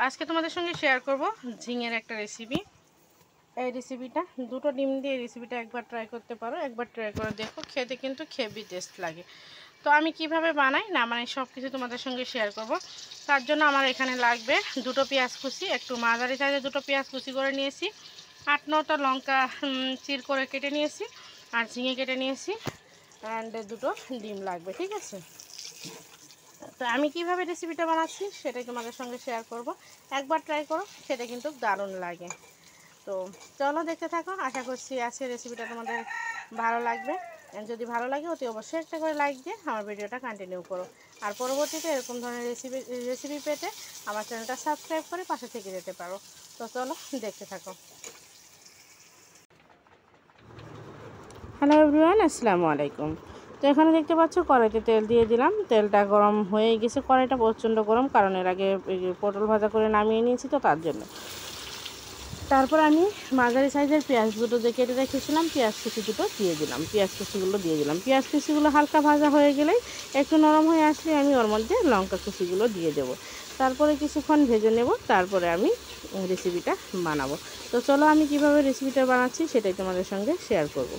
আজকে তোমাদের সঙ্গে শেয়ার করব ঝিঙের একটা রেসিপি। এই রেসিপিটা দুটো ডিম দিয়ে রেসিপিটা একবার ট্রাই করতে পারো, একবার ট্রাই করে দেখো, খেতে কিন্তু হেভি টেস্ট লাগে। তো আমি কিভাবে বানাই না বানাই সব কিছু তোমাদের সঙ্গে শেয়ার করব। তার জন্য আমার এখানে লাগবে দুটো পেঁয়াজ কুচি, একটু মাঝারি সাইজে দুটো পেঁয়াজ কুচি করে নিয়েছি, 8-9টা লঙ্কা চির করে কেটে নিয়েছি, আর ঝিঙে কেটে নিয়েছি, অ্যান্ড দুটো ডিম লাগবে। ঠিক আছে, তো আমি কিভাবে রেসিপিটা বানাচ্ছি সেটাই তোমাদের সঙ্গে শেয়ার করব। একবার ট্রাই করো, খেতে কিন্তু দারুণ লাগে। তো চলো দেখতে থাকো, আশা করছি আজকের রেসিপিটা তোমাদের ভালো লাগবে। যদি ভালো লাগে অতি অবশ্যই একটা করে লাইক দিয়ে আমার ভিডিওটা কন্টিনিউ করো, আর পরবর্তীতে এরকম ধরনের রেসিপি পেতে আমার চ্যানেলটা সাবস্ক্রাইব করে পাশে থেকে যেতে পারো। তো চলো দেখতে থাকো। হ্যালো এভরিওয়ান, আসসালামু আলাইকুম। তো এখানে দেখতে পাচ্ছ কড়াইতে তেল দিয়ে দিলাম, তেলটা গরম হয়ে গেছে, কড়াইটা প্রচণ্ড গরম, কারণ এর আগে পটল ভাজা করে নামিয়ে নিয়েছি, তো তার জন্য। তারপর আমি মাঝারি সাইজের পেঁয়াজ দুটো দিয়ে কেটে রেখেছিলাম, পেঁয়াজ কুচি দুটো দিয়ে দিলাম, পেঁয়াজ কুচিগুলো দিয়ে দিলাম। পেঁয়াজ কুচিগুলো হালকা ভাজা হয়ে গেলেই, একটু নরম হয়ে আসলে আমি ওর মধ্যে লঙ্কা কুচিগুলো দিয়ে দেবো। তারপরে কিছুক্ষণ ভেজে নেব, তারপরে আমি রেসিপিটা বানাবো। তো চলো আমি কিভাবে রেসিপিটা বানাচ্ছি সেটাই তোমাদের সঙ্গে শেয়ার করব।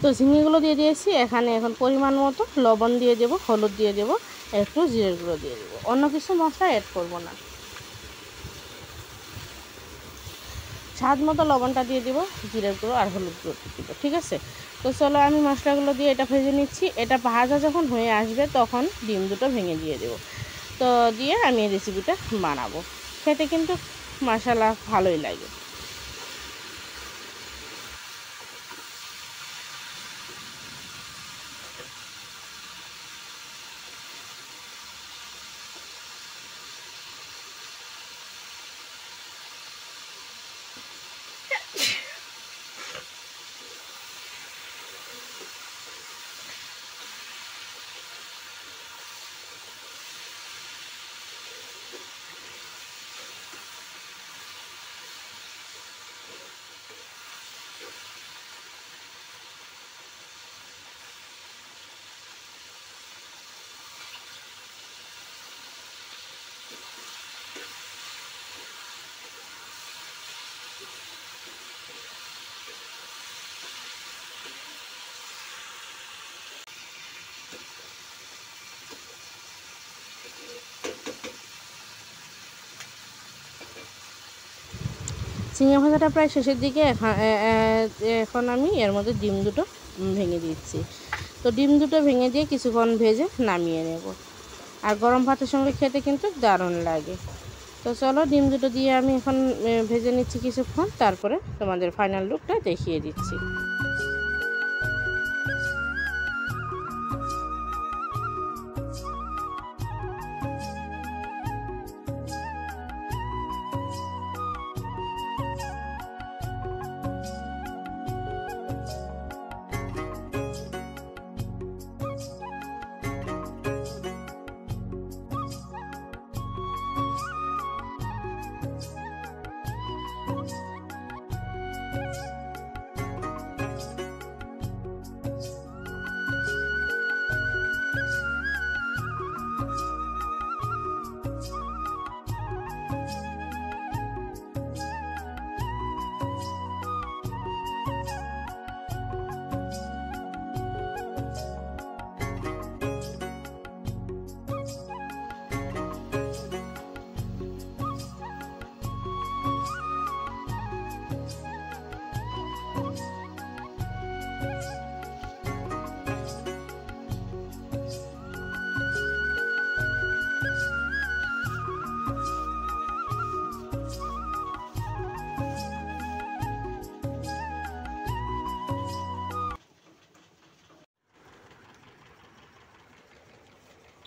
তো ঝিঙেগুলো দিয়ে দিয়েছি, এখন পরিমাণ মতো লবণ দিয়ে দেবো, হলুদ দিয়ে দেবো, একটু জিরের গুঁড়ো দিয়ে দেবো, অন্য কিছু মশলা অ্যাড করবো না। স্বাদ মতো লবণটা দিয়ে দেবো, জিরের গুঁড়ো আর হলুদ গুঁড়ো দেবো। ঠিক আছে, তো চলো আমি মশলাগুলো দিয়ে এটা ভেজে নিচ্ছি। এটা ভাজা যখন হয়ে আসবে তখন ডিম দুটো ভেঙে দিয়ে দেবো। তো দিয়ে আমি এই রেসিপিটা বানাবো, খেতে কিন্তু মাশাআল্লাহ ভালোই লাগে। ঝিঙে ভাজাটা প্রায় শেষের দিকে, এখন আমি এর মধ্যে ডিম দুটো ভেঙে দিচ্ছি। তো ডিম দুটো ভেঙে দিয়ে কিছুক্ষণ ভেজে নামিয়ে নেব, আর গরম ভাতের সঙ্গে খেতে কিন্তু দারুণ লাগে। তো চলো ডিম দুটো দিয়ে আমি এখন ভেজে নিচ্ছি কিছুক্ষণ, তারপরে তোমাদের ফাইনাল লুকটা দেখিয়ে দিচ্ছি।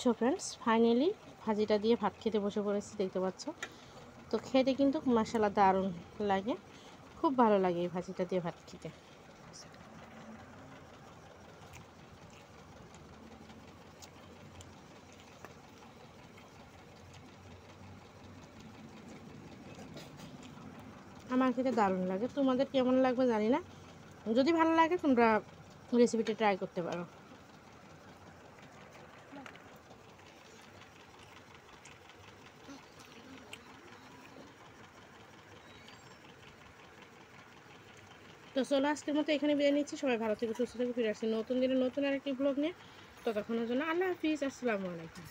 সো ফ্রেন্ডস, ফাইনালি ভাজিটা দিয়ে ভাত খেতে বসে পড়েছি, দেখতে পাচ্ছ। তো খেতে কিন্তু মাশাআল্লাহ দারুণ লাগে, খুব ভালো লাগে এই ভাজিটা দিয়ে ভাত খেতে। আমার খেতে দারুণ লাগে, তোমাদের কেমন লাগবে জানি না। যদি ভালো লাগে তোমরা রেসিপিটা ট্রাই করতে পারো। তো চলো আজকের মতো এখানে বিদায় নিচ্ছি। সবাই ভালো থেকে সুস্থ থেকে ফিরে আসছি নতুন দিনে নতুন আরেকটি ব্লগ নিয়ে। ততক্ষণের জন্য আল্লাহ হাফিজ, আসসালামু আলাইকুম।